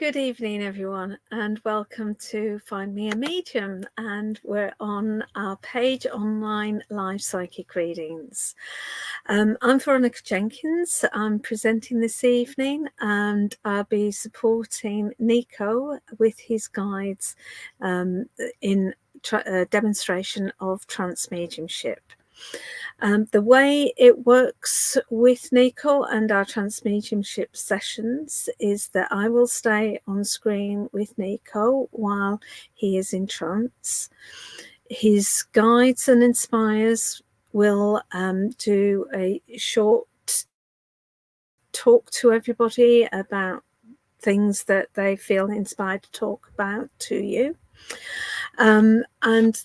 Good evening, everyone, and welcome to Find Me a Medium. And we're on our page online live psychic readings. I'm Veronica Jenkins. I'm presenting this evening, and I'll be supporting Niko with his guides in a demonstration of trance mediumship. The way it works with Niko and our trance mediumship sessions is that I will stay on screen with Niko while he is in trance. His guides and inspires will do a short talk to everybody about things that they feel inspired to talk about to you. And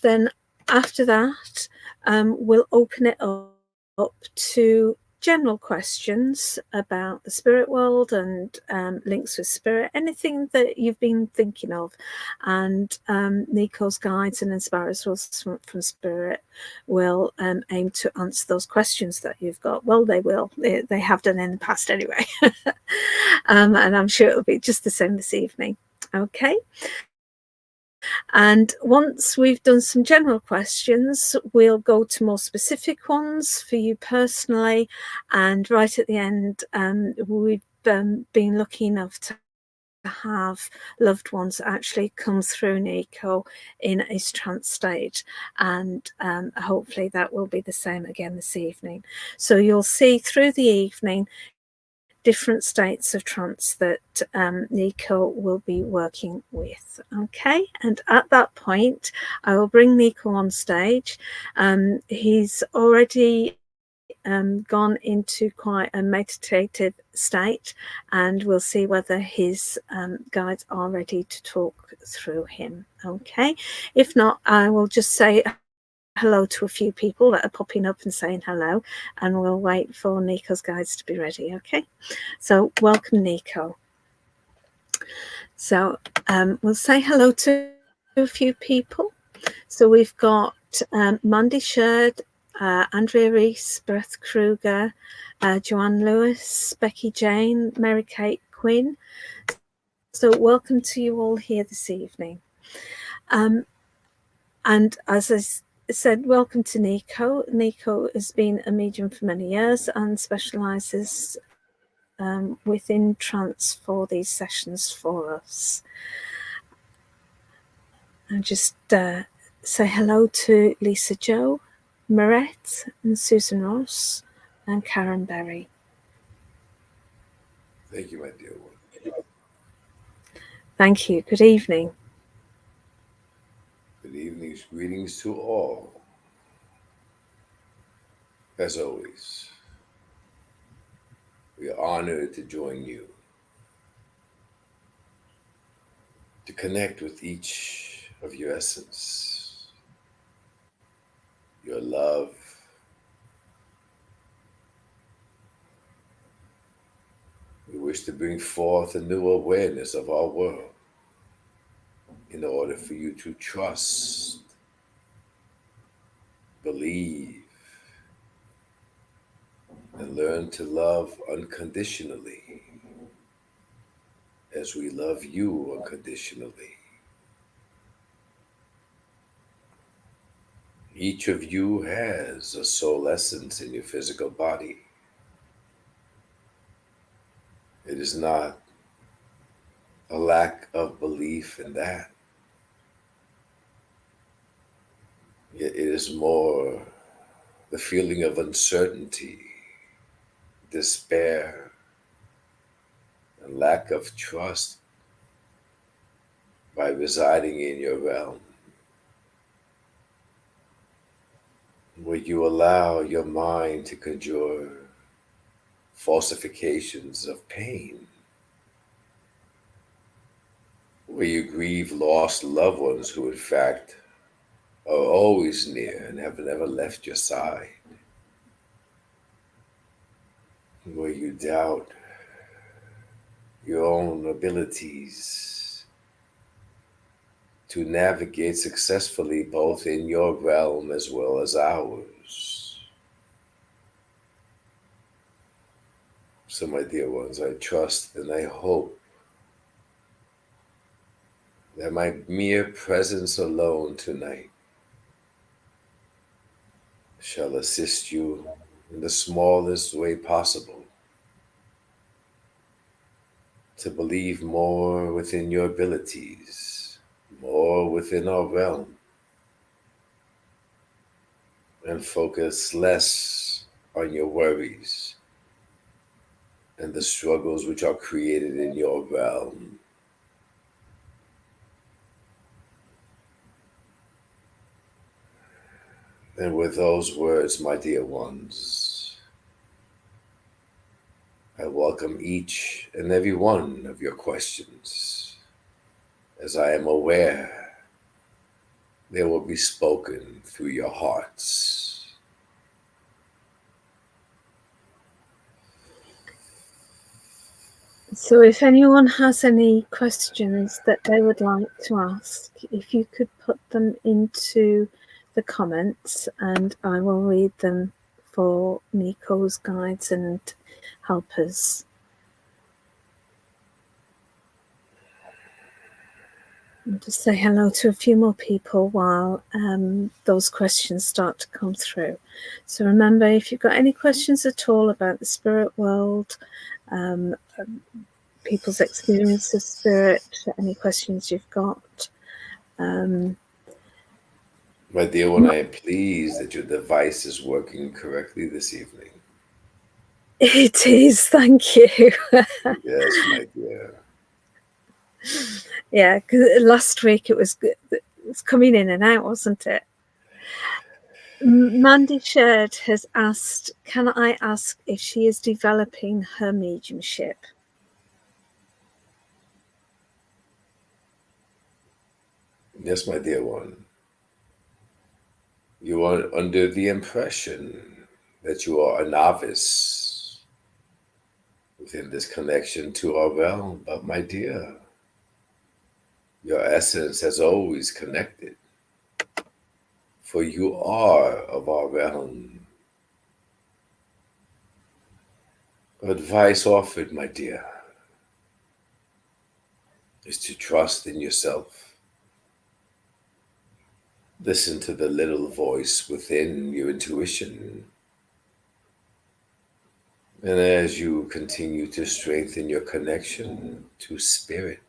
then after that, we'll open it up to general questions about the spirit world and links with spirit, anything that you've been thinking of. And Niko's guides and inspirers from spirit will aim to answer those questions that you've got. Well, they will. They have done in the past anyway. And I'm sure it'll be just the same this evening. Okay. And once we've done some general questions, we'll go to more specific ones for you personally. And right at the end, we've been lucky enough to have loved ones actually come through Niko in a trance state, and hopefully that will be the same again this evening. So you'll see through the evening different states of trance that Niko will be working with. Okay, and at that point I will bring Niko on stage. He's already gone into quite a meditative state, and we'll see whether his guides are ready to talk through him. Okay, if not, I will just say hello to a few people that are popping up and saying hello, and we'll wait for Niko's guides to be ready. Okay, so welcome, Niko. So we'll say hello to a few people. So we've got Mandy Sherd, Andrea Reese, Beth Kruger, Joanne Lewis, Becky Jane, Mary Kate Quinn. So welcome to you all here this evening. And as I said, welcome to Niko. Niko has been a medium for many years and specialises within trance for these sessions for us. And just say hello to Lisa Jo, Marette and Susan Ross and Karen Berry. Thank you, my dear one. Thank you. Good evening. Good evening's greetings to all. As always, we are honored to join you, to connect with each of your essence, your love, we wish to bring forth a new awareness of our world in order for you to trust, believe, and learn to love unconditionally as we love you unconditionally. Each of you has a soul essence in your physical body. It is not a lack of belief in that. It is more the feeling of uncertainty, despair, and lack of trust by residing in your realm, where you allow your mind to conjure falsifications of pain, where you grieve lost loved ones who in fact are always near and have never left your side, where you doubt your own abilities to navigate successfully both in your realm as well as ours. So, my dear ones, I trust and I hope that my mere presence alone tonight shall assist you in the smallest way possible to believe more within your abilities, more within our realm, and focus less on your worries and the struggles which are created in your realm. And with those words, my dear ones, I welcome each and every one of your questions, as I am aware they will be spoken through your hearts. So if anyone has any questions that they would like to ask, if you could put them into the comments and I will read them for Niko's guides and helpers. I'll just say hello to a few more people while those questions start to come through. So remember, if you've got any questions at all about the spirit world, people's experience of spirit, any questions you've got. My dear one, I am pleased that your device is working correctly this evening. It is, thank you. Yes, my dear. Yeah, because last week it was coming in and out, wasn't it? Mandy Shared has asked, can I ask if she is developing her mediumship? Yes, my dear one. You are under the impression that you are a novice within this connection to our realm, but my dear, your essence has always connected, for you are of our realm. Advice offered, my dear, is to trust in yourself. Listen to the little voice within your intuition. And as you continue to strengthen your connection to spirit,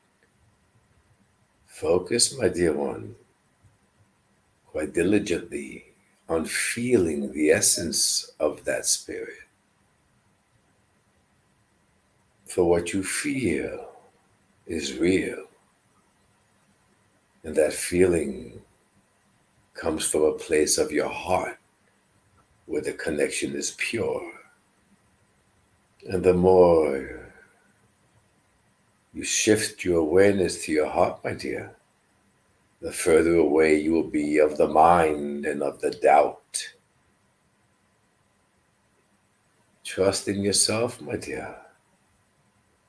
focus, my dear one, quite diligently on feeling the essence of that spirit. For what you feel is real, and that feeling comes from a place of your heart where the connection is pure. And the more you shift your awareness to your heart, my dear, the further away you will be of the mind and of the doubt. Trust in yourself, my dear,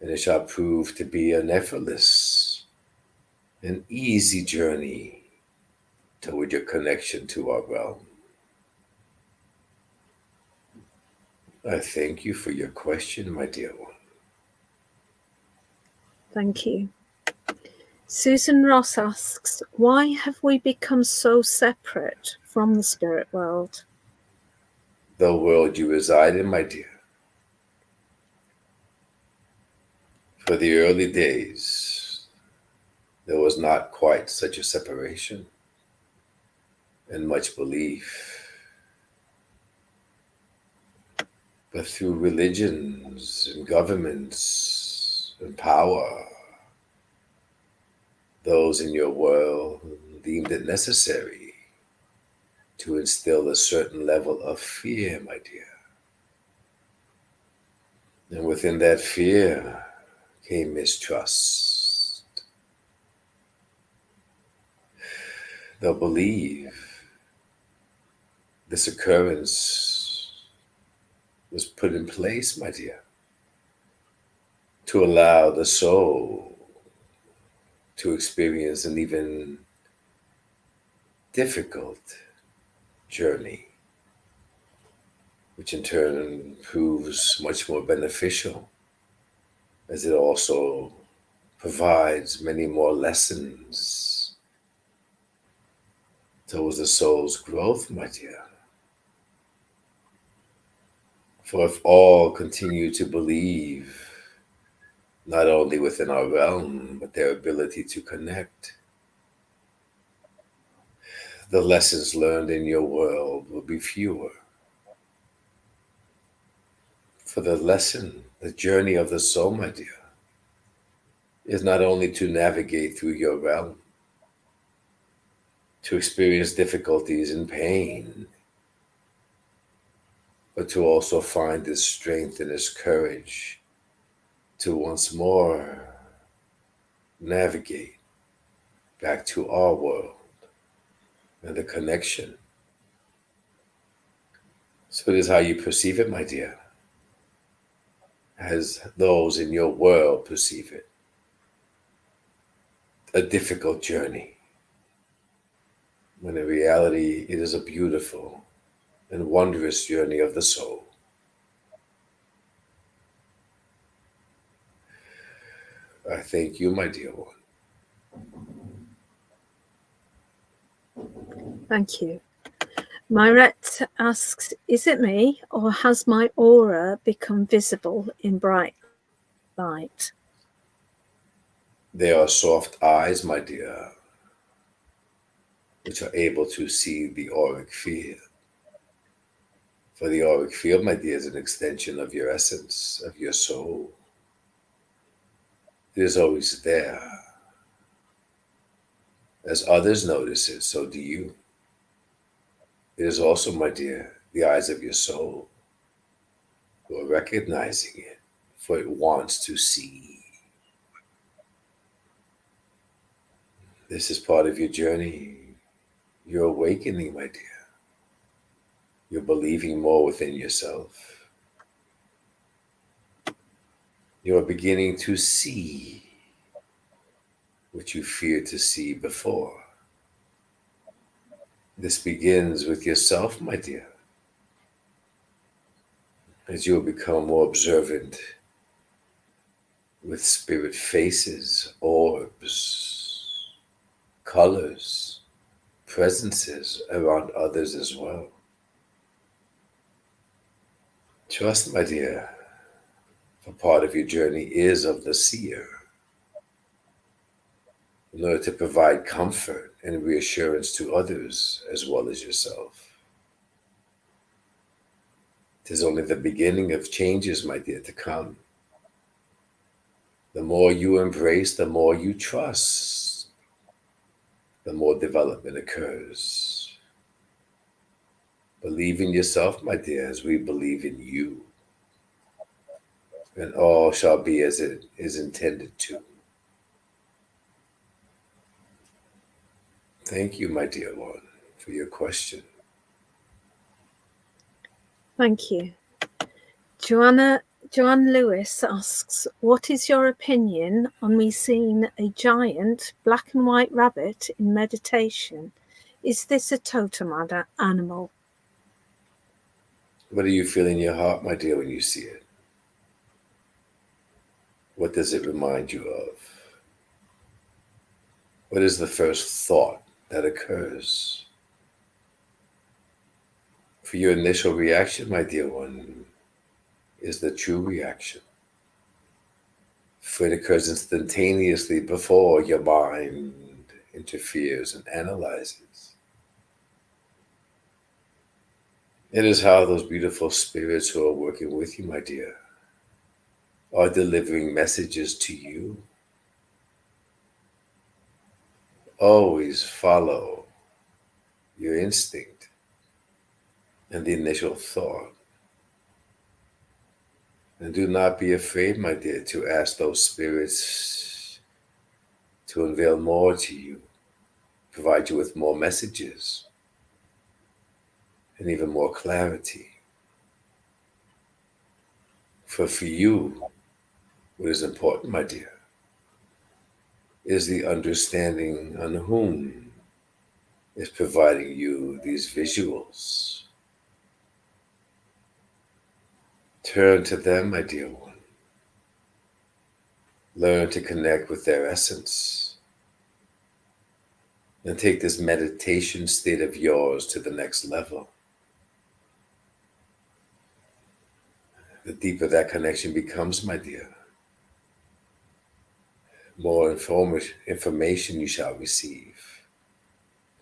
and it shall prove to be an effortless and easy journey toward your connection to our realm. I thank you for your question, my dear one. Thank you. Susan Ross asks, why have we become so separate from the spirit world? The world you reside in, my dear. For the early days, there was not quite such a separation and much belief. But through religions and governments and power, those in your world deemed it necessary to instill a certain level of fear, my dear. And within that fear came mistrust. They'll believe this occurrence was put in place, my dear, to allow the soul to experience an even difficult journey, which in turn proves much more beneficial, as it also provides many more lessons towards the soul's growth, my dear. For if all continue to believe, not only within our realm, but their ability to connect, the lessons learned in your world will be fewer. For the lesson, the journey of the soul, my dear, is not only to navigate through your realm, to experience difficulties and pain, but to also find this strength and this courage to once more navigate back to our world and the connection. So it is how you perceive it, my dear, as those in your world perceive it. A difficult journey, when in reality it is a beautiful and wondrous journey of the soul. I thank you, my dear one. Thank you. Myret asks, is it me, or has my aura become visible in bright light? They are soft eyes, my dear, which are able to see the auric field. For the auric field, my dear, is an extension of your essence, of your soul. It is always there. As others notice it, so do you. It is also, my dear, the eyes of your soul who are recognizing it, for it wants to see. This is part of your journey. You're awakening, my dear. You're believing more within yourself. You're beginning to see what you feared to see before. This begins with yourself, my dear, as you'll become more observant with spirit faces, orbs, colors, presences around others as well. Trust, my dear, for part of your journey is of the seer, in order to provide comfort and reassurance to others as well as yourself. It is only the beginning of changes, my dear, to come. The more you embrace, the more you trust, the more development occurs. Believe in yourself, my dear, as we believe in you. And all shall be as it is intended to. Thank you, my dear one, for your question. Thank you. Joanne Lewis asks, what is your opinion on me seeing a giant black and white rabbit in meditation? Is this a totem animal? What do you feel in your heart, my dear, when you see it? What does it remind you of? What is the first thought that occurs? For your initial reaction, my dear one, is the true reaction. For it occurs instantaneously before your mind interferes and analyzes. It is how those beautiful spirits who are working with you, my dear, are delivering messages to you. Always follow your instinct and the initial thought. And do not be afraid, my dear, to ask those spirits to unveil more to you, provide you with more messages, and even more clarity. For you, what is important, my dear, is the understanding on whom is providing you these visuals. Turn to them, my dear one. learn to connect with their essence, and take this meditation state of yours to the next level. The deeper that connection becomes, my dear, more information you shall receive.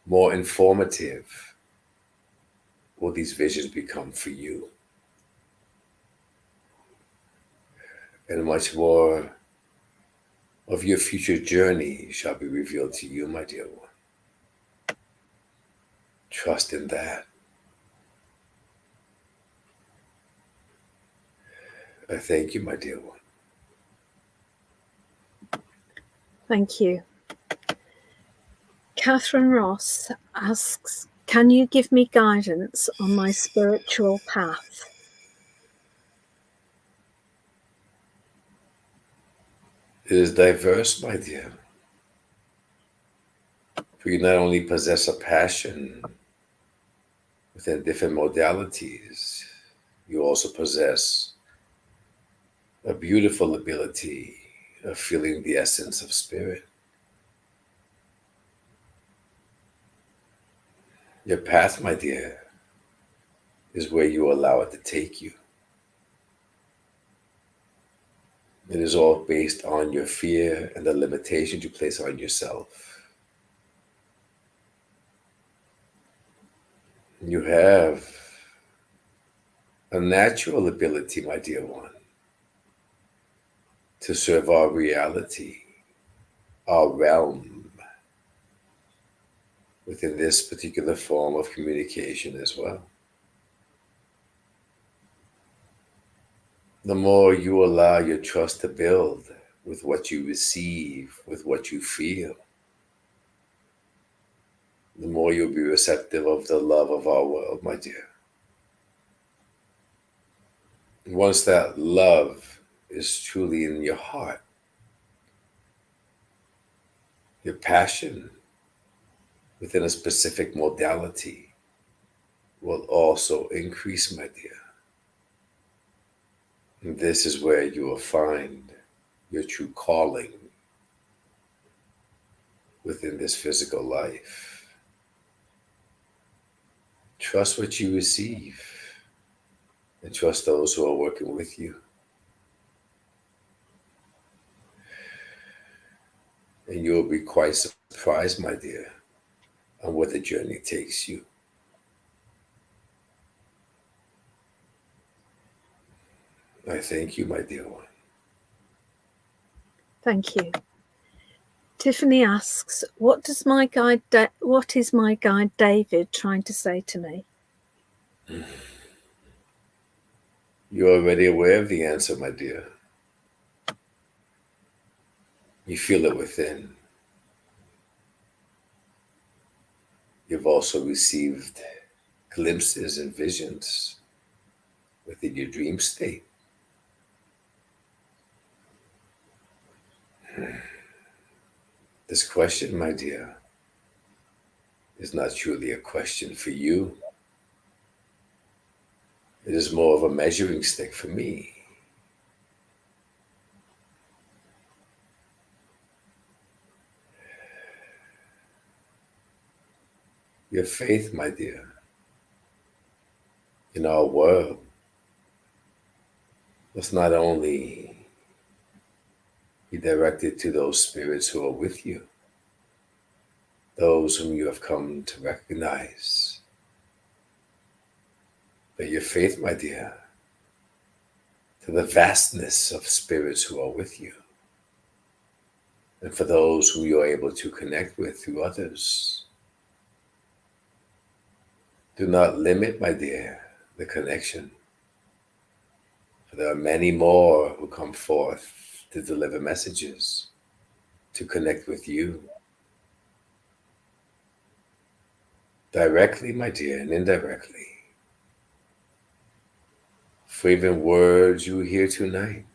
More informative will these visions become for you. And much more of your future journey shall be revealed to you, my dear one. Trust in that. I thank you, my dear one. Thank you. Catherine Ross asks, can you give me guidance on my spiritual path? It is diverse, my dear. For you not only possess a passion within different modalities, you also possess a beautiful ability of feeling the essence of spirit. Your path, my dear, is where you allow it to take you. It is all based on your fear and the limitations you place on yourself. You have a natural ability, my dear one, to serve our reality, our realm, within this particular form of communication as well. The more you allow your trust to build with what you receive, with what you feel, the more you'll be receptive of the love of our world, my dear. Once that love is truly in your heart, your passion within a specific modality will also increase, my dear. And this is where you will find your true calling within this physical life. Trust what you receive and trust those who are working with you. And you will be quite surprised, my dear, on where the journey takes you. I thank you, my dear one. Thank you. Tiffany asks, what is my guide David trying to say to me? You're already aware of the answer, my dear. You feel it within. You've also received glimpses and visions within your dream state. This question, my dear, is not truly a question for you. It is more of a measuring stick for me. Your faith, my dear, in our world must not only be directed to those spirits who are with you, those whom you have come to recognize, but your faith, my dear, to the vastness of spirits who are with you, and for those who you're able to connect with through others. Do not limit, my dear, the connection. For there are many more who come forth to deliver messages, to connect with you. Directly, my dear, and indirectly. For even words you hear tonight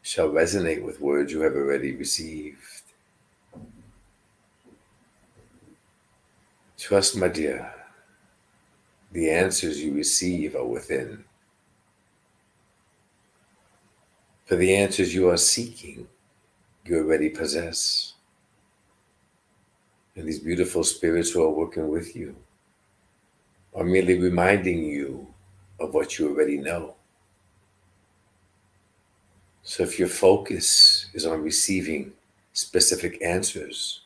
shall resonate with words you have already received. Trust, my dear, the answers you receive are within. For the answers you are seeking, you already possess. And these beautiful spirits who are working with you are merely reminding you of what you already know. So if your focus is on receiving specific answers,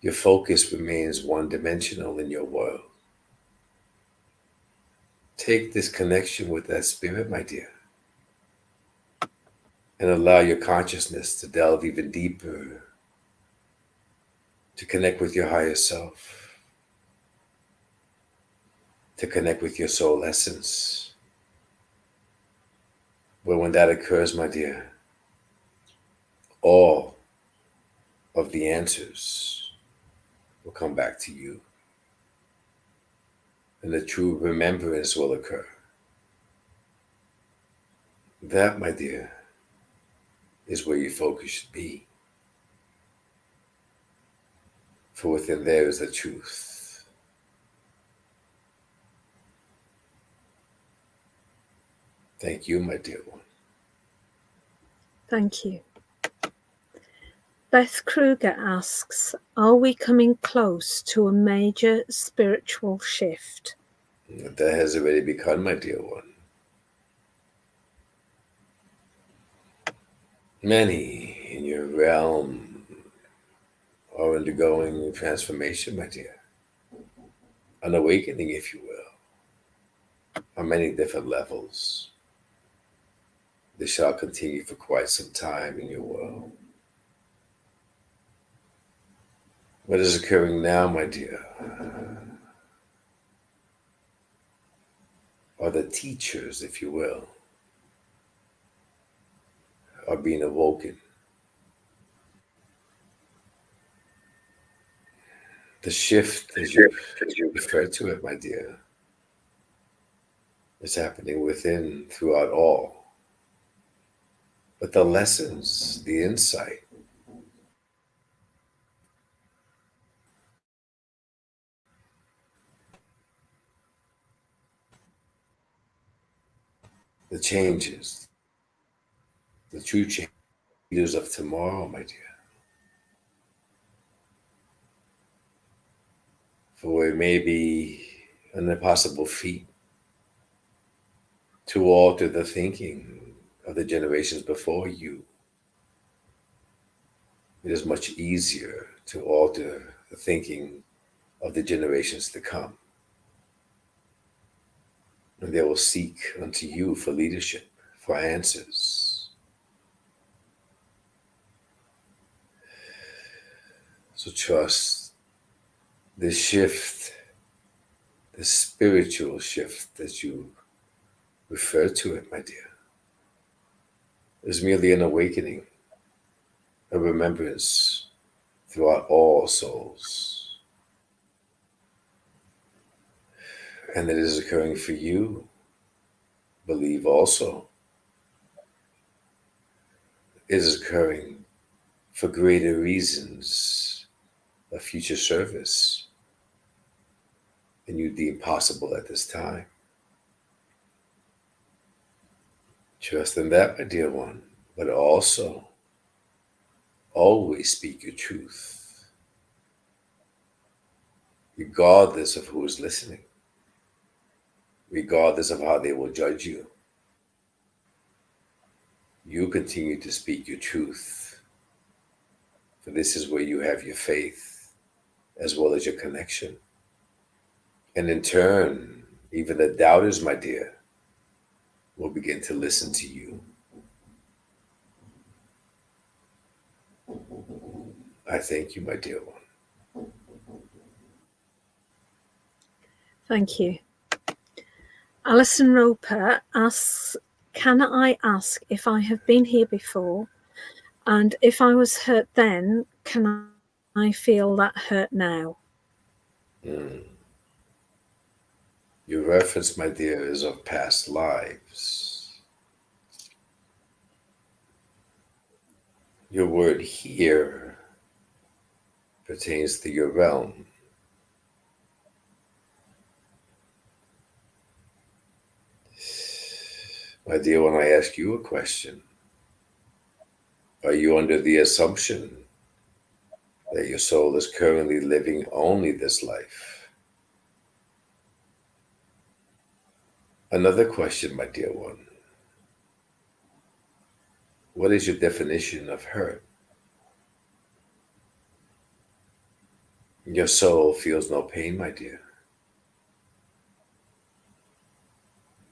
your focus remains one-dimensional in your world. Take this connection with that spirit, my dear, and allow your consciousness to delve even deeper, to connect with your higher self, to connect with your soul essence. But when that occurs, my dear, all of the answers will come back to you, and the true remembrance will occur. That, my dear, is where your focus should be. For within there is the truth. Thank you, my dear one. Thank you. Beth Kruger asks, are we coming close to a major spiritual shift? That has already begun, my dear one. Many in your realm are undergoing transformation, my dear. An awakening, if you will, on many different levels. This shall continue for quite some time in your world. What is occurring now, my dear, are the teachers, if you will, are being awoken. The shift, as you refer to it, my dear, is happening within, throughout all. But the lessons, the insight, the changes, the true changes of tomorrow, my dear. For it may be an impossible feat to alter the thinking of the generations before you. It is much easier to alter the thinking of the generations to come. And they will seek unto you for leadership, for answers. So trust this shift, this spiritual shift that you refer to it, my dear, is merely an awakening, a remembrance throughout all souls. And that it is occurring for you, believe also. It is occurring for greater reasons of future service than you deem possible at this time. Trust in that, my dear one, but also always speak your truth, regardless of who is listening, regardless of how they will judge you. You continue to speak your truth, for this is where you have your faith as well as your connection. And in turn, even the doubters, my dear, will begin to listen to you. I thank you, my dear one. Thank you. Alison Roper asks, can I ask if I have been here before? And if I was hurt then, can I feel that hurt now? Your reference, my dear, is of past lives. Your word here pertains to your realm. My dear, when I ask you a question, Are you under the assumption that your soul is currently living only this life? Another question, my dear one. What is your definition of hurt? Your soul feels no pain, my dear.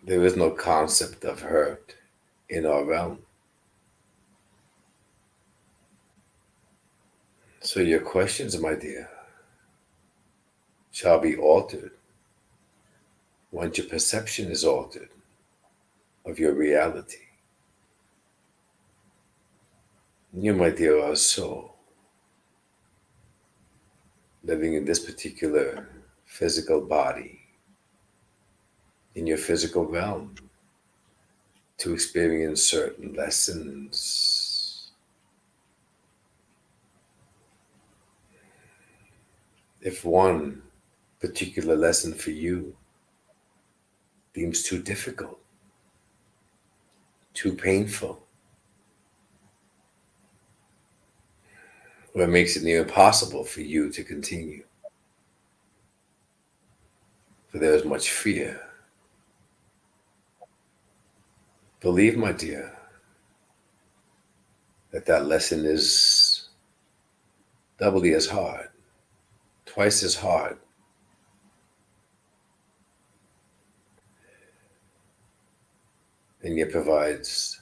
There is no concept of hurt in our realm. So your questions, my dear, shall be altered once your perception is altered of your reality. You, my dear, are a soul living in this particular physical body, in your physical realm, to experience certain lessons. If one particular lesson for you seems too difficult, too painful, or it makes it near impossible for you to continue, for there is much fear, believe, my dear, that that lesson is doubly as hard, twice as hard, and yet provides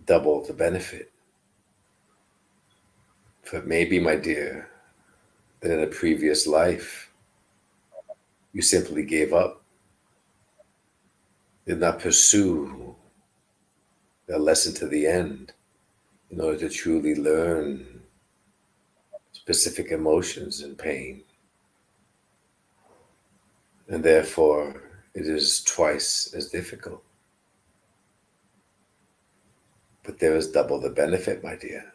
double the benefit. For it may be, my dear, that in a previous life, you simply gave up, did not pursue the lesson to the end in order to truly learn specific emotions and pain. And therefore, it is twice as difficult. But there is double the benefit, my dear.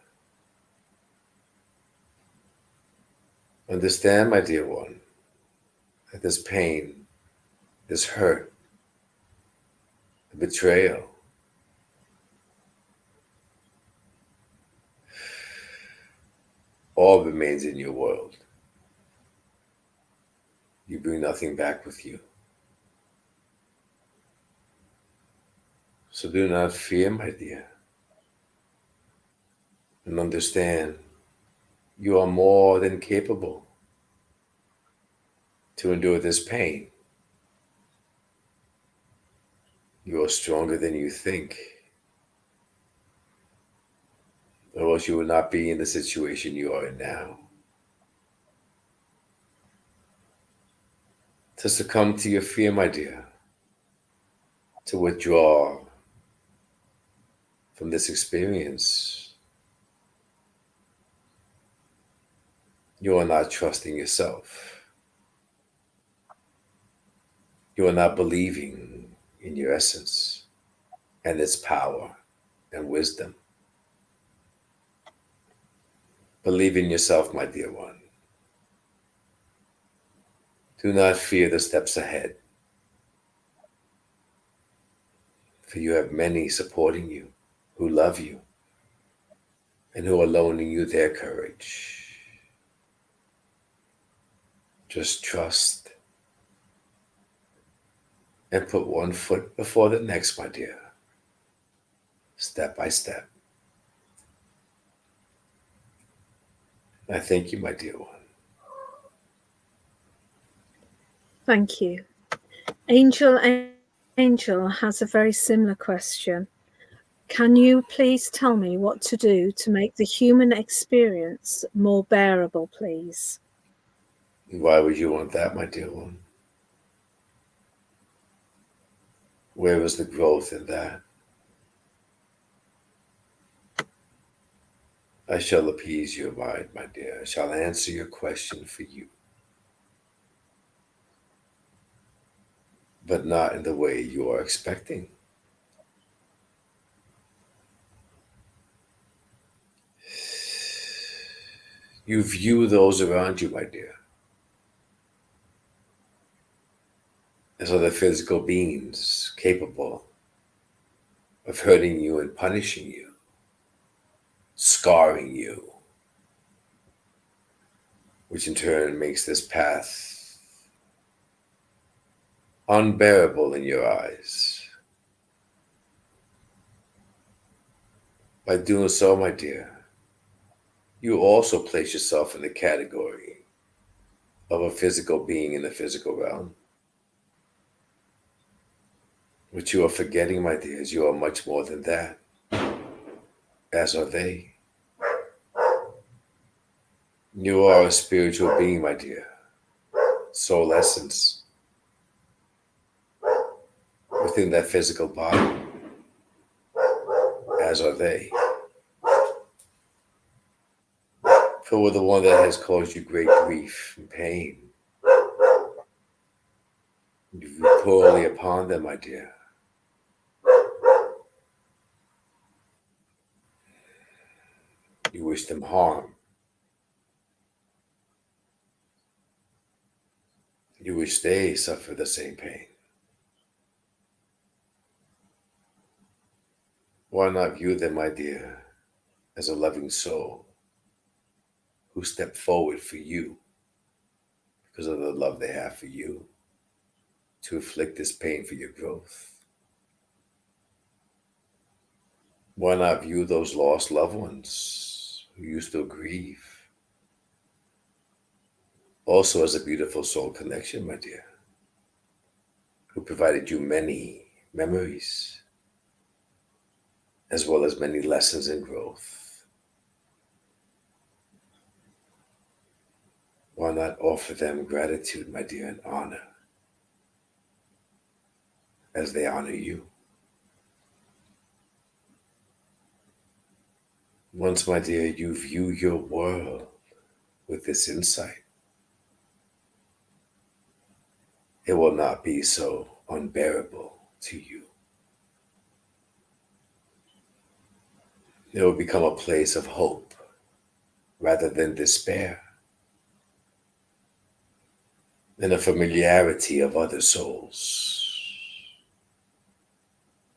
Understand, my dear one, that this pain, this hurt, the betrayal, all remains in your world. You bring nothing back with you. So do not fear, my dear. And understand, you are more than capable to endure this pain. You are stronger than you think, or else you would not be in the situation you are in now. To succumb to your fear, my dear, to withdraw from this experience, you are not trusting yourself. You are not believing in your essence and its power and wisdom. Believe in yourself, my dear one. Do not fear the steps ahead, for you have many supporting you who love you and who are loaning you their courage. Just trust and put one foot before the next, my dear, step by step. I thank you, my dear one. Thank you. Angel has a very similar question. Can you please tell me what to do to make the human experience more bearable, please? Why would you want that, my dear one? Where is the growth in that? I shall appease your mind, my dear. I shall answer your question for you, but not in the way you are expecting. You view those around you, my dear, as other physical beings capable of hurting you and punishing you. scarring you, which in turn makes this path unbearable in your eyes. By doing so, my dear, you also place yourself in the category of a physical being in the physical realm. What you are forgetting, my dear, is you are much more than that, as are they. You are a spiritual being, my dear, soul essence, within that physical body, as are they. For with the one that has caused you great grief and pain, you view poorly upon them, my dear. You wish them harm. You wish they suffer the same pain. Why not view them, my dear, as a loving soul who stepped forward for you because of the love they have for you to inflict this pain for your growth? Why not view those lost loved ones who you still grieve also as a beautiful soul connection, my dear, who provided you many memories as well as many lessons in growth? Why not offer them gratitude, my dear, and honor as they honor you? Once, my dear, you view your world with this insight, it will not be so unbearable to you. It will become a place of hope rather than despair, and a familiarity of other souls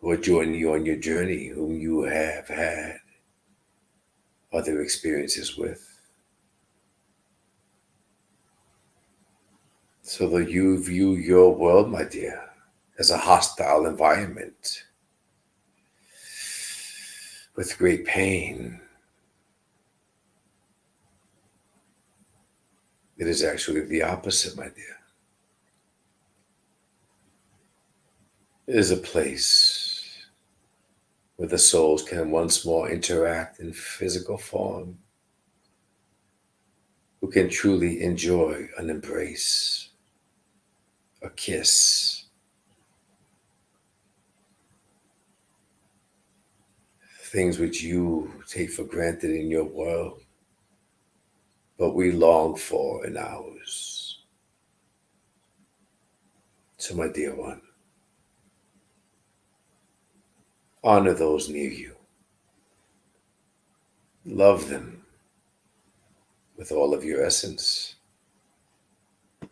who are joining you on your journey, whom you have had other experiences with. So that you view your world, my dear, as a hostile environment with great pain, it is actually the opposite, my dear. It is a place where the souls can once more interact in physical form, who can truly enjoy an embrace, a kiss, things which you take for granted in your world, but we long for in ours. So, my dear one, honor those near you. Love them with all of your essence,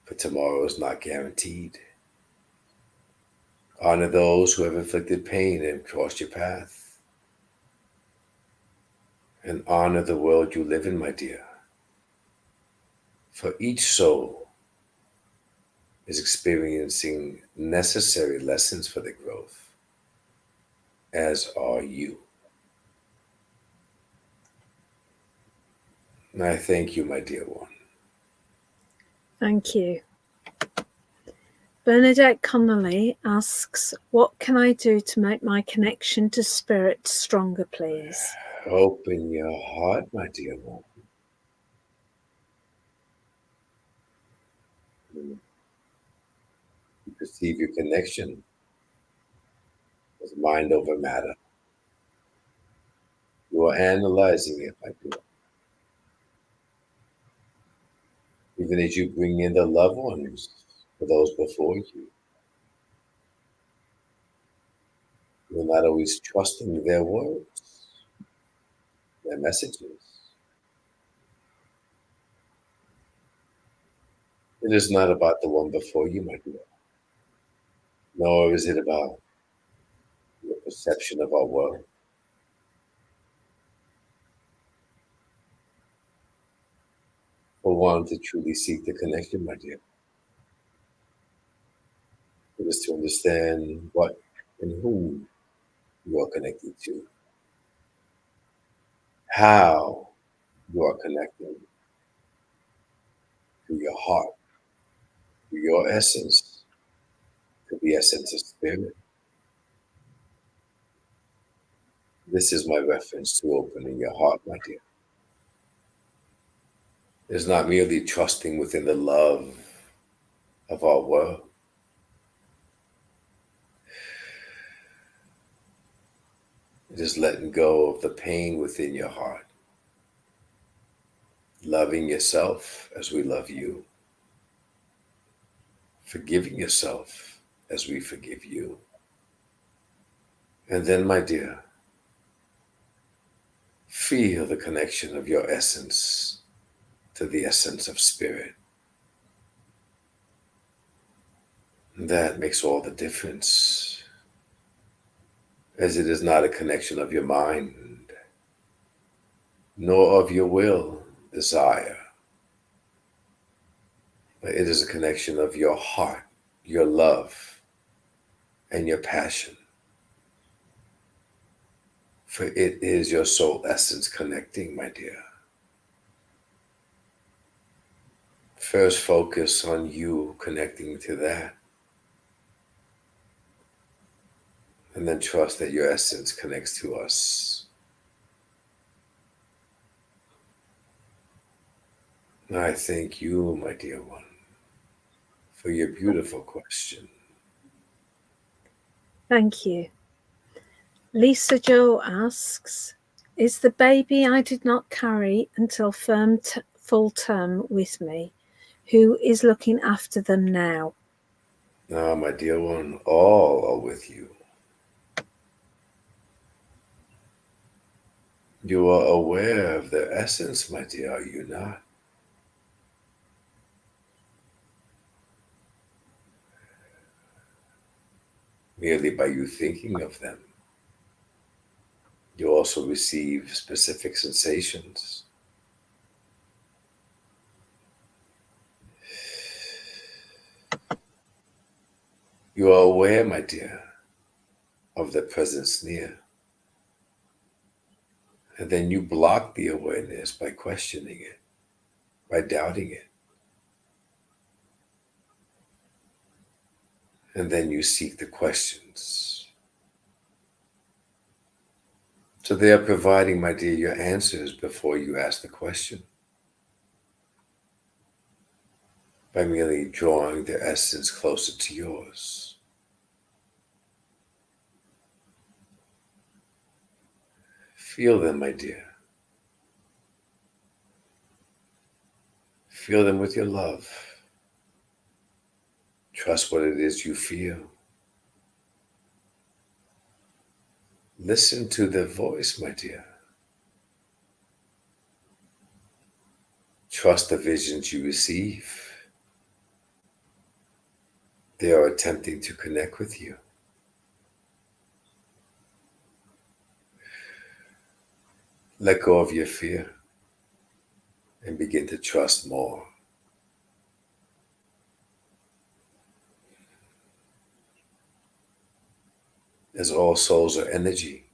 for tomorrow is not guaranteed. Honor those who have inflicted pain and crossed your path. And honor the world you live in, my dear. For each soul is experiencing necessary lessons for their growth, as are you. And I thank you, my dear one. Thank you. Bernadette Connolly asks, what can I do to make my connection to spirit stronger, please? Open your heart, my dear one. You perceive your connection as mind over matter. You are analyzing it, my dear. Even as you bring in the loved ones for those before you, you're not always trusting their words, their messages. It is not about the one before you, my dear, nor is it about your perception of our world. for one to truly seek the connection, my dear. It is to understand what and whom you are connected to, how you are connecting to your heart, to your essence, to the essence of spirit. This is my reference to opening your heart, my dear. It's not merely trusting within the love of our world. It is letting go of the pain within your heart, loving yourself as we love you, forgiving yourself as we forgive you. And then, my dear, feel the connection of your essence to the essence of spirit. And that makes all the difference, as it is not a connection of your mind, nor of your will, desire, but it is a connection of your heart, your love, and your passion. For it is your soul essence connecting, my dear. First, focus on you connecting to that. And then trust that your essence connects to us. And I thank you, my dear one, for your beautiful question. Thank you. Lisa Jo asks, is the baby I did not carry until full term with me? Who is looking after them now? Now, my dear one, all are with you. You are aware of their essence, my dear, are you not? Merely by you thinking of them, you also receive specific sensations. You are aware, my dear, of their presence near. And then you block the awareness by questioning it, by doubting it. And then you seek the questions. So they are providing, my dear, your answers before you ask the question, by merely drawing their essence closer to yours. Feel them, my dear. Feel them with your love. Trust what it is you feel. Listen to their voice, my dear. Trust the visions you receive. They are attempting to connect with you. Let go of your fear and begin to trust more. As all souls are energy,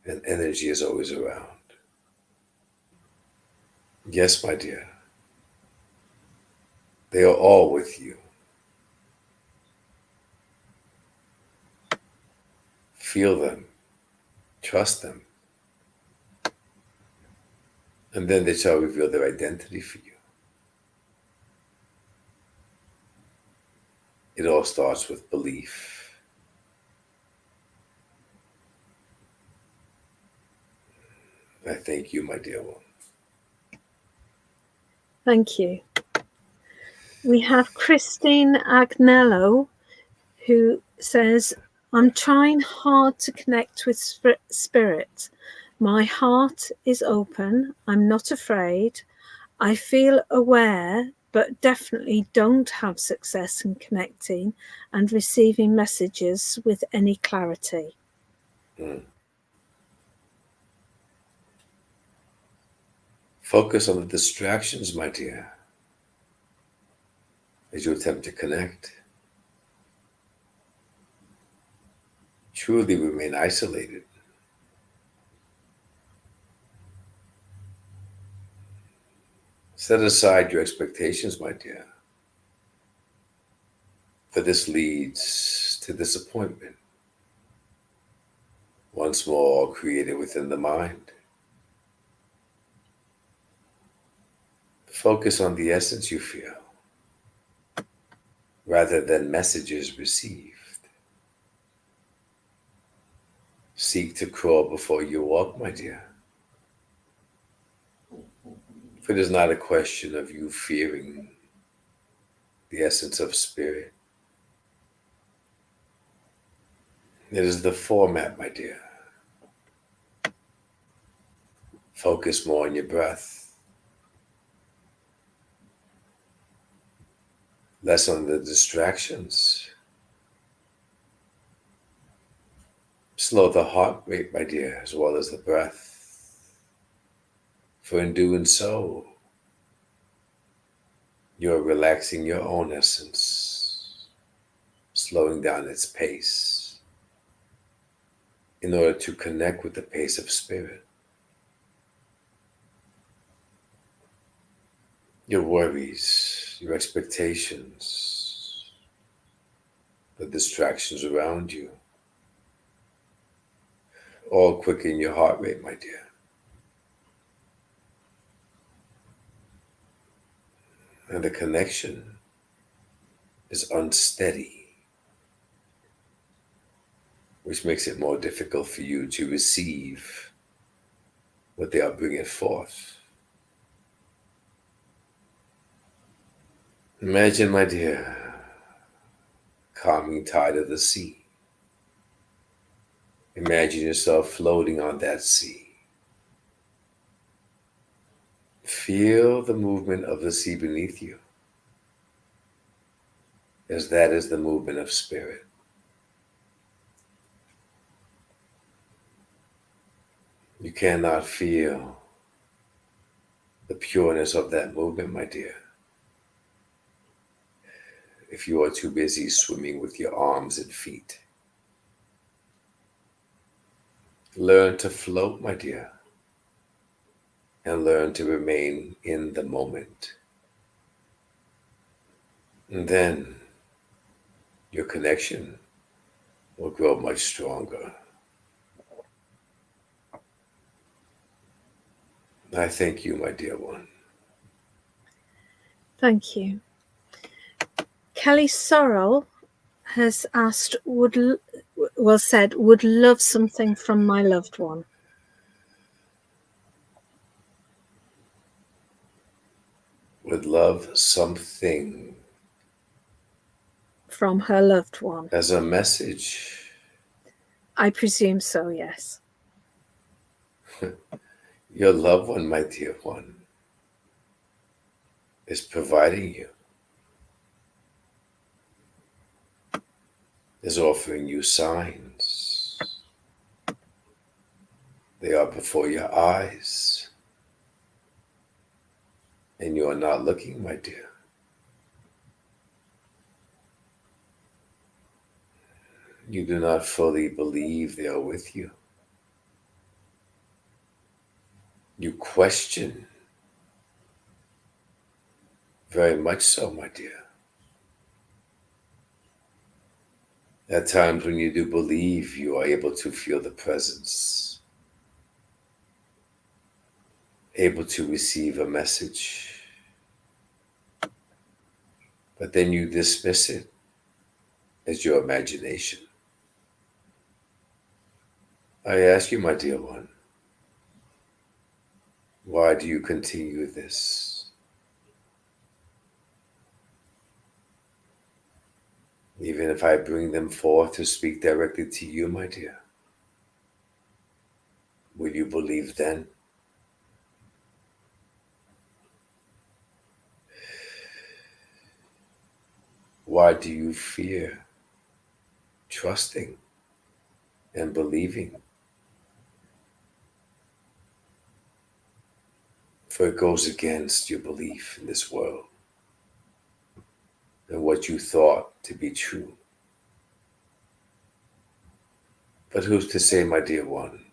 and energy is always around. Yes, my dear, they are all with you. Feel them, trust them, and then they shall reveal their identity for you. It all starts with belief. I thank you, my dear one. Thank you. We have Christine Agnello, who says, I'm trying hard to connect with spirit. My heart is open. I'm not afraid. I feel aware, but definitely don't have success in connecting and receiving messages with any clarity. Focus on the distractions, my dear, as you attempt to connect. Truly remain isolated. Set aside your expectations, my dear, for this leads to disappointment, once more created within the mind. Focus on the essence you feel, rather than messages received. Seek to crawl before you walk, my dear. For it is not a question of you fearing the essence of spirit. It is the format, my dear. Focus more on your breath, less on the distractions. Slow the heart rate, my dear, as well as the breath. For in doing so, you're relaxing your own essence, slowing down its pace in order to connect with the pace of spirit. Your worries, your expectations, the distractions around you, all quicken your heart rate, my dear. And the connection is unsteady, which makes it more difficult for you to receive what they are bringing forth. Imagine, my dear, calming tide of the sea. Imagine yourself floating on that sea. Feel the movement of the sea beneath you, as that is the movement of spirit. You cannot feel the pureness of that movement, my dear, if you are too busy swimming with your arms and feet. Learn to float, my dear, and learn to remain in the moment. And then your connection will grow much stronger. I thank you, my dear one. Thank you. Kelly Sorrell has asked, would love something from my loved one. Would love something from her loved one. As a message? I presume so, yes. Your loved one, my dear one, is providing you, is offering you signs. They are before your eyes, and you are not looking, my dear. You do not fully believe they are with you. You question, very much so, my dear. At times when you do believe, you are able to feel the presence, able to receive a message, but then you dismiss it as your imagination. I ask you, my dear one, why do you continue this? Even if I bring them forth to speak directly to you, my dear, will you believe then? Why do you fear trusting and believing? for it goes against your belief in this world and what you thought to be true. But who's to say, my dear one,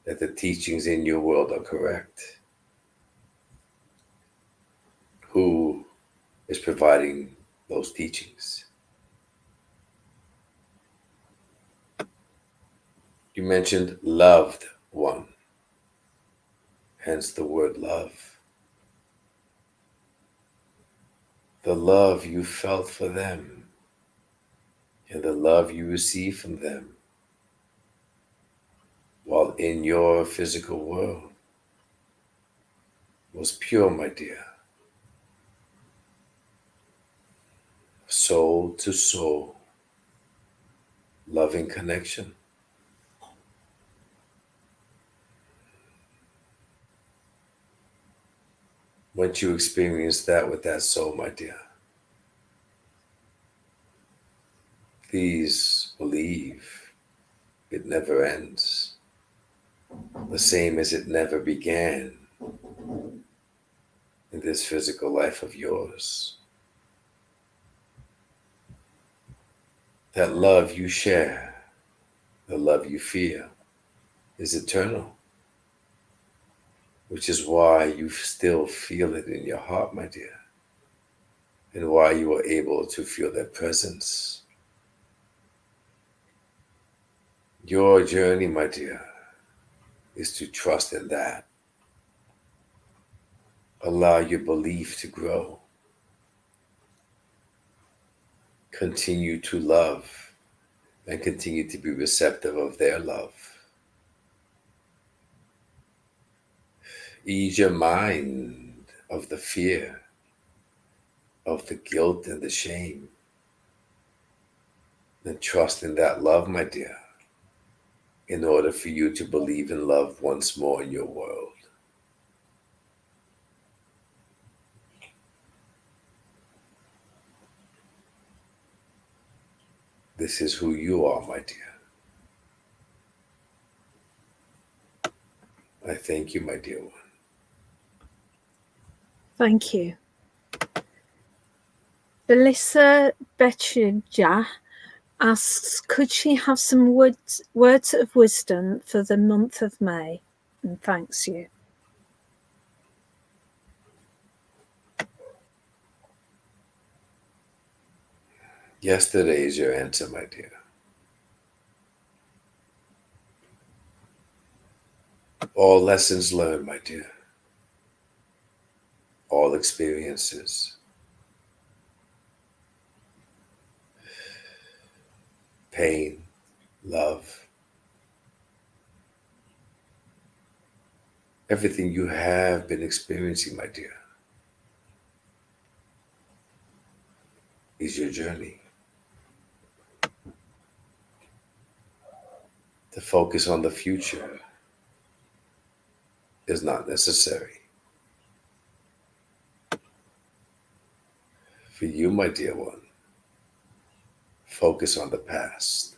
that the teachings in your world are correct? Who is providing those teachings? You mentioned loved one, hence the word love. The love you felt for them and the love you received from them while in your physical world was pure, my dear. Soul to soul, loving connection. Once you experience that with that soul, my dear, please believe it never ends, the same as it never began in this physical life of yours. That love you share, the love you feel, is eternal, which is why you still feel it in your heart, my dear, and why you are able to feel their presence. Your journey, my dear, is to trust in that. Allow your belief to grow. Continue to love and continue to be receptive of their love. Ease your mind of the fear, of the guilt and the shame. And trust in that love, my dear, in order for you to believe in love once more in your world. This is who you are, my dear. I thank you, my dear one. Thank you. Belissa Betchija asks, could she have some words of wisdom for the month of May? And thanks you. Yesterday is your answer, my dear. All lessons learned, my dear. All experiences. Pain, love. Everything you have been experiencing, my dear, is your journey. To focus on the future is not necessary. For you, my dear one, focus on the past.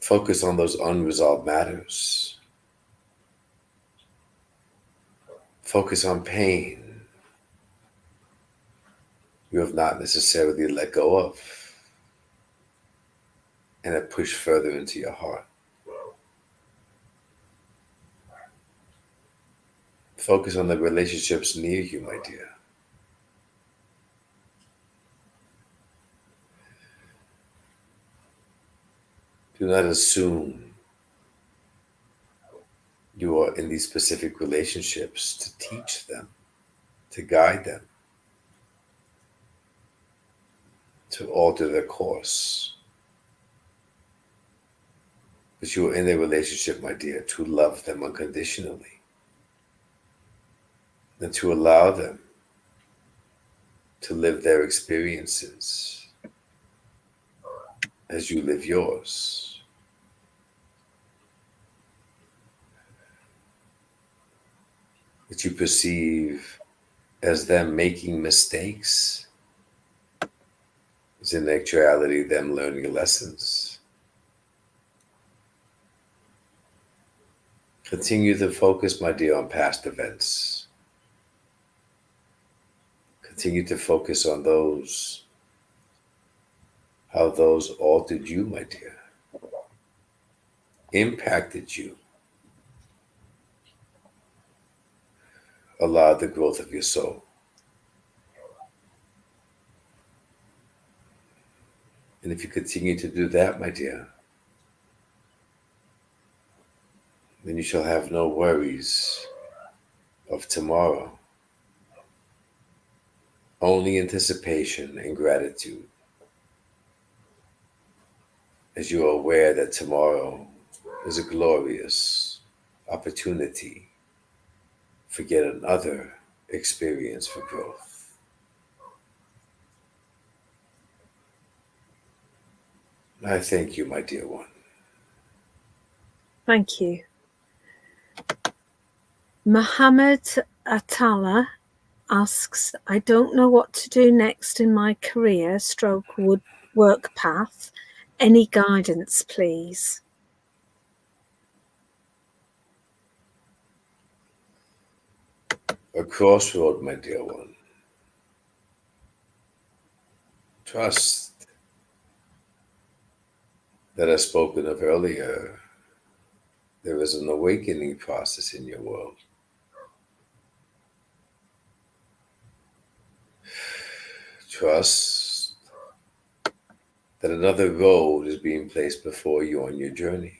Focus on those unresolved matters. Focus on pain you have not necessarily let go of and have pushed further into your heart. Focus on the relationships near you, my dear. Do not assume you are in these specific relationships to teach them, to guide them, to alter their course. But you are in a relationship, my dear, to love them unconditionally and to allow them to live their experiences as you live yours. That you perceive as them making mistakes is in actuality them learning lessons. Continue to focus, my dear, on past events. Continue to focus on those, how those altered you, my dear, impacted you, allowed the growth of your soul. And if you continue to do that, my dear, then you shall have no worries of tomorrow, only anticipation and gratitude, as you are aware that tomorrow is a glorious opportunity for yet another experience for growth. I thank you, my dear one. Thank you. Mohammed Atala asks, I don't know what to do next in my career / work path. Any guidance, please? A crossroad, my dear one. Trust that as spoken of earlier, there is an awakening process in your world. Trust that another road is being placed before you on your journey.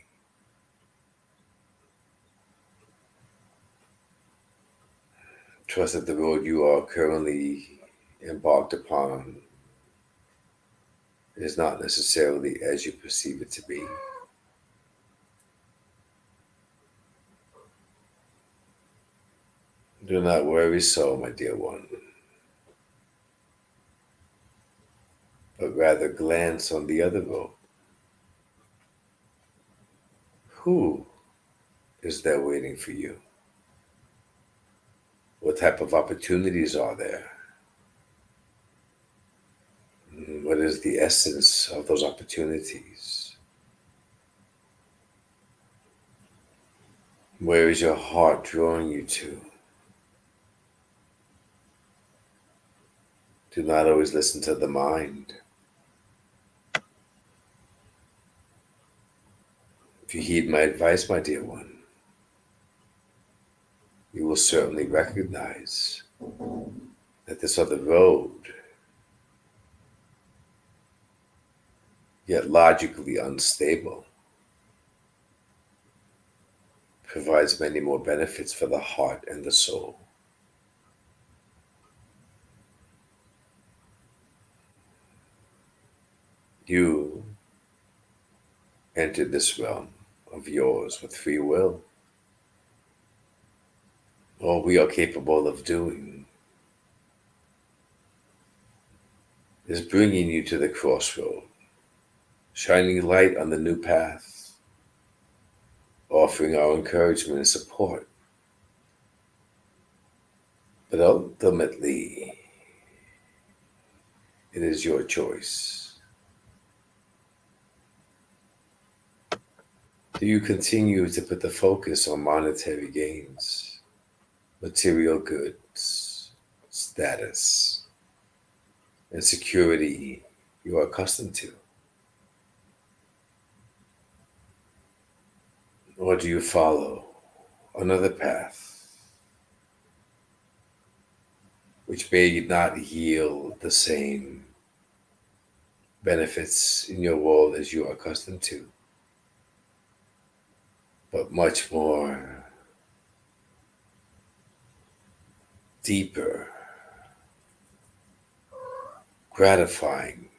Trust that the road you are currently embarked upon is not necessarily as you perceive it to be. Do not worry so, my dear one, but rather glance on the other road. Who is there waiting for you? What type of opportunities are there? What is the essence of those opportunities? Where is your heart drawing you to? Do not always listen to the mind. If you heed my advice, my dear one, you will certainly recognize that this other road, yet logically unstable, provides many more benefits for the heart and the soul. You entered this realm of yours with free will. All we are capable of doing is bringing you to the crossroad, shining light on the new path, offering our encouragement and support. But ultimately, it is your choice. Do you continue to put the focus on monetary gains, material goods, status, and security you are accustomed to? Or do you follow another path which may not yield the same benefits in your world as you are accustomed to, but much more deeper, gratifying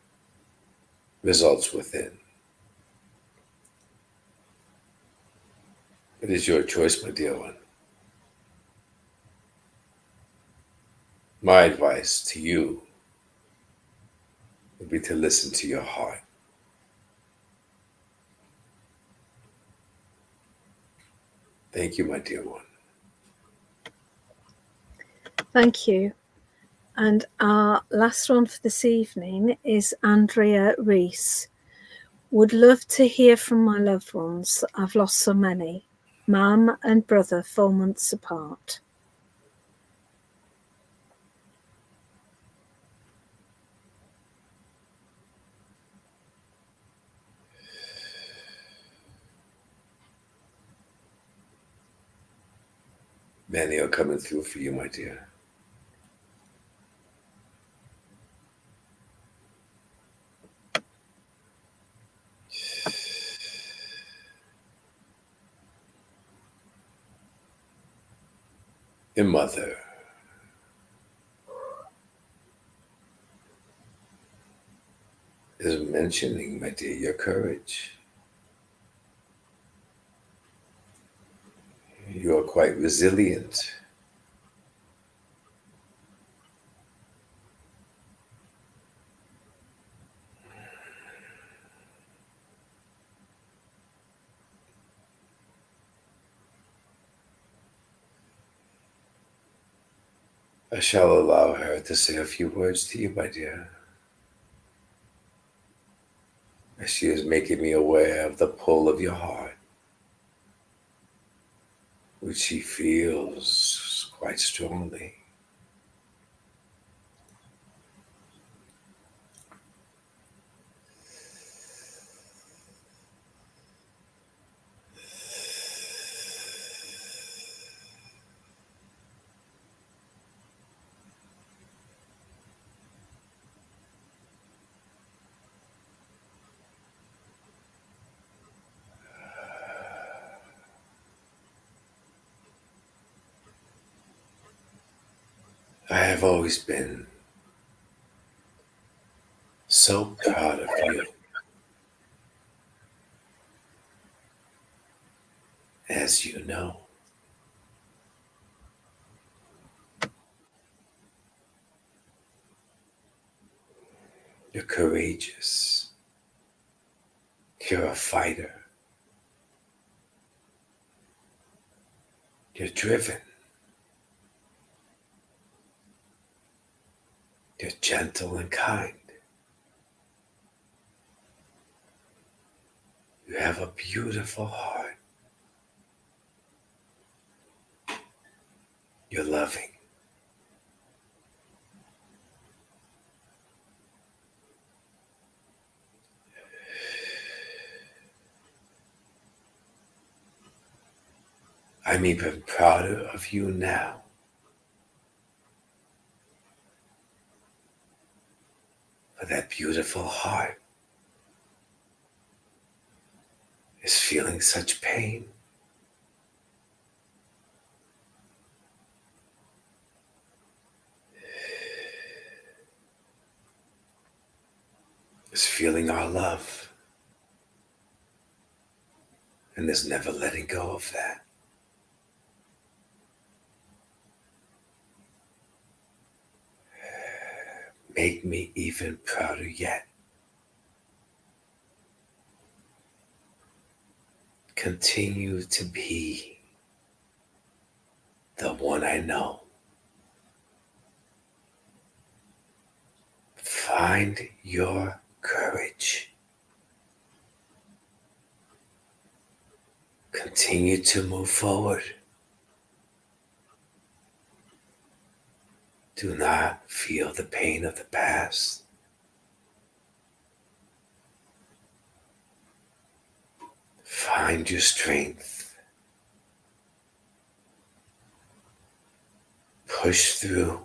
results within? It is your choice, my dear one. My advice to you would be to listen to your heart. Thank you, my dear one. Thank you. And our last one for this evening is Andrea Reese. Would love to hear from my loved ones. I've lost so many. Mum and brother 4 months apart. Many are coming through for you, my dear. Your mother is mentioning, my dear, your courage. You are quite resilient. I shall allow her to say a few words to you, my dear, as she is making me aware of the pull of your heart, which she feels quite strongly. I have always been so proud of you, as you know. You're courageous. You're a fighter. You're driven. You're gentle and kind. You have a beautiful heart. You're loving. I'm even prouder of you now for that beautiful heart is feeling such pain. Is feeling our love and is never letting go of that. Make me even prouder yet. Continue to be the one I know. Find your courage. Continue to move forward. Do not feel the pain of the past. Find your strength. Push through.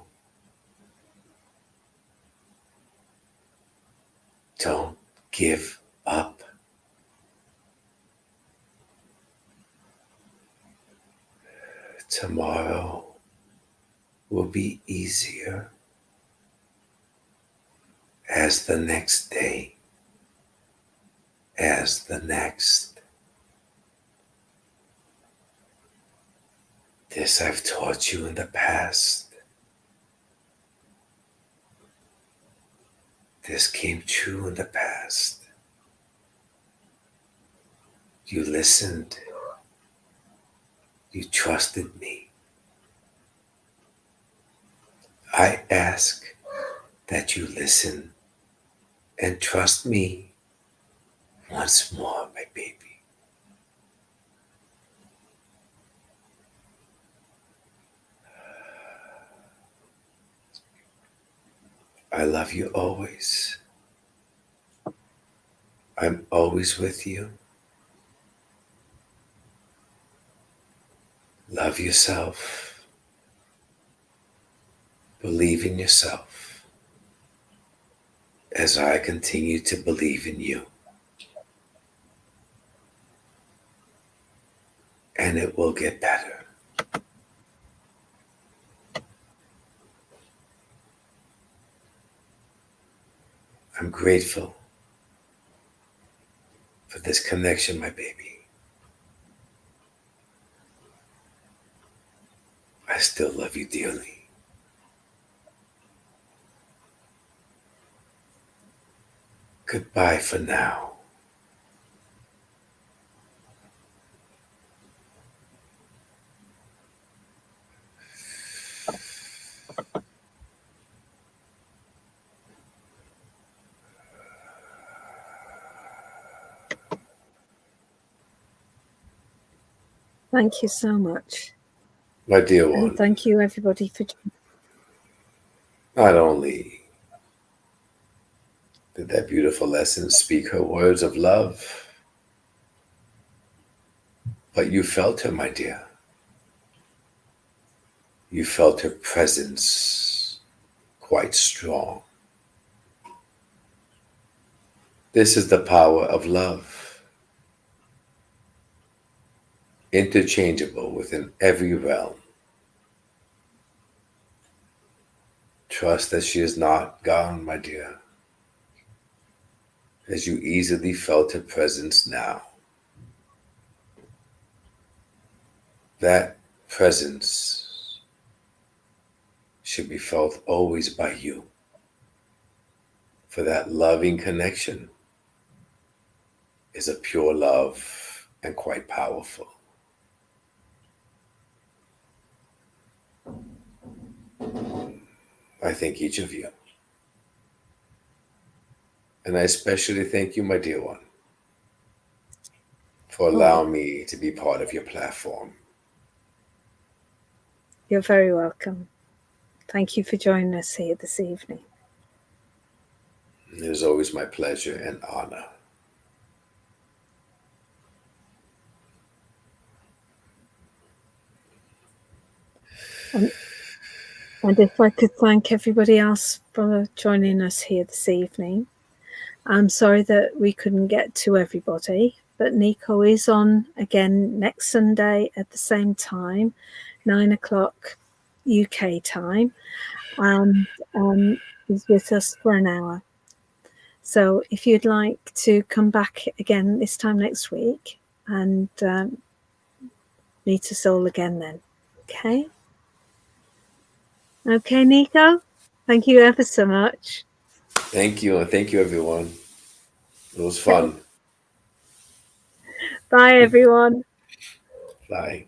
Don't give up. Tomorrow will be easier as the next day, as the next. This I've taught you in the past. This came true in the past. You listened. You trusted me. I ask that you listen and trust me once more, my baby. I love you always. I'm always with you. Love yourself. Believe in yourself as I continue to believe in you. And it will get better. I'm grateful for this connection, my baby. I still love you dearly. Goodbye for now. Thank you so much. My dear one. And thank you, everybody, for joining. Not only did that beautiful lesson speak her words of love, but you felt her, my dear. You felt her presence quite strong. This is the power of love, interchangeable within every realm. Trust that she is not gone, my dear, as you easily felt her presence now. That presence should be felt always by you, for that loving connection is a pure love and quite powerful. I thank each of you. And I especially thank you, my dear one, for allowing me to be part of your platform. You're very welcome. Thank you for joining us here this evening. It is always my pleasure and honor. And if I could thank everybody else for joining us here this evening. I'm sorry that we couldn't get to everybody, but Niko is on again next Sunday at the same time, 9 o'clock UK time, and he's with us for an hour. So if you'd like to come back again this time next week and meet us all again then. Okay? Okay, Niko? Thank you ever so much. Thank you, and thank you, everyone. It was fun. Bye, everyone. Bye.